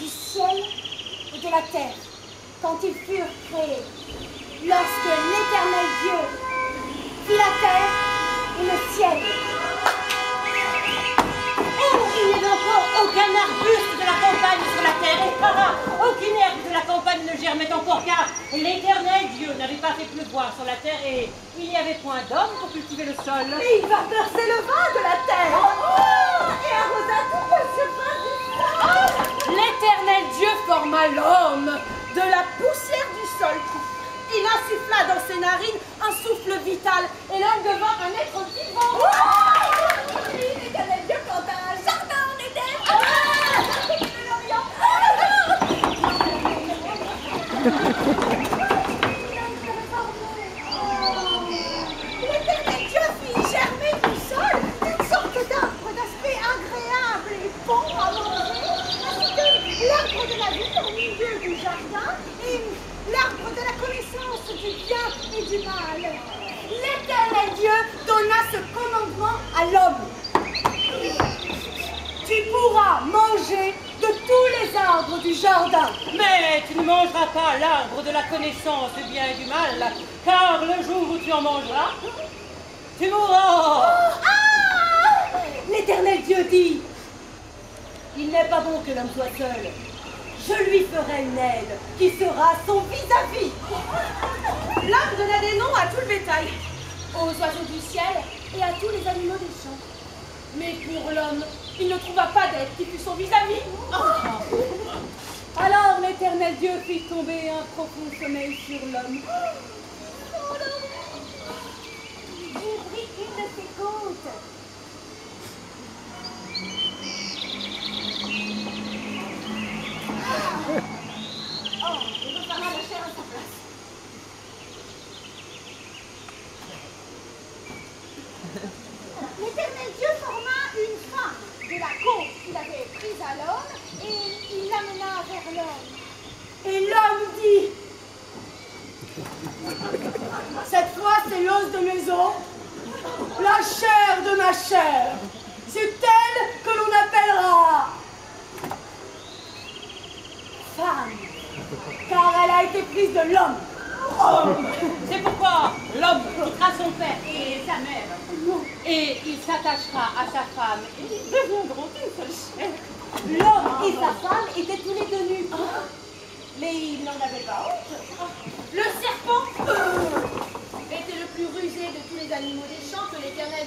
du ciel et de la terre, quand ils furent créés, lorsque l'Éternel Dieu fit la terre et le ciel. Oh, il n'y avait encore aucun arbuste de la campagne sur la terre, et aucune herbe de la campagne ne germait encore, car l'Éternel Dieu n'avait pas fait pleuvoir sur la terre, et il n'y avait point d'homme pour cultiver le sol. Et il va verser le vin de la terre, et arrosa toute la surface du sol. L'Éternel Dieu forma l'homme de la poussière du sol. Il insuffla dans ses narines un souffle vital, et l'homme devint un être vivant. L'Éternel Dieu planta un jardin en Éden. L'Éternel Dieu fit germer du sol toutes sortes d'arbres d'aspect agréable et bon à manger, ainsi que l'arbre de la vie au milieu du jardin et l'arbre de la connaissance du bien et du mal. L'Éternel Dieu donna ce commandement à l'homme. Tu pourras manger de tous les arbres du jardin. Mais tu ne mangeras pas l'arbre de la connaissance du bien et du mal, car le jour où tu en mangeras, tu mourras. L'Éternel Dieu dit, il n'est pas bon que l'homme soit seul. Je lui ferai une aide qui sera son vis-à-vis. L'homme donna des noms à tout le bétail, Aux oiseaux du ciel et à tous les animaux des champs. mais pour l'homme, il ne trouva pas d'aide qui fût son vis-à-vis. Alors l'Éternel Dieu fit tomber un profond sommeil sur l'homme. J'ai pris une de ses côtes. Oh, il referma la chair à sa place. L'Éternel Dieu forma une femme de la côte qu'il avait prise à l'homme et il l'amena vers l'homme. Et l'homme dit, cette fois c'est l'os de mes os, la chair de ma chair. C'est elle que l'on appellera femme, car elle a été prise de l'homme. C'est pourquoi l'homme quittera son père et sa mère, et il s'attachera à sa femme, et ils deviendront une seule chair. L'homme et sa femme étaient tous les deux nus, mais ils n'en avaient pas honte. Le serpent était le plus rusé de tous les animaux des champs que l'Éternel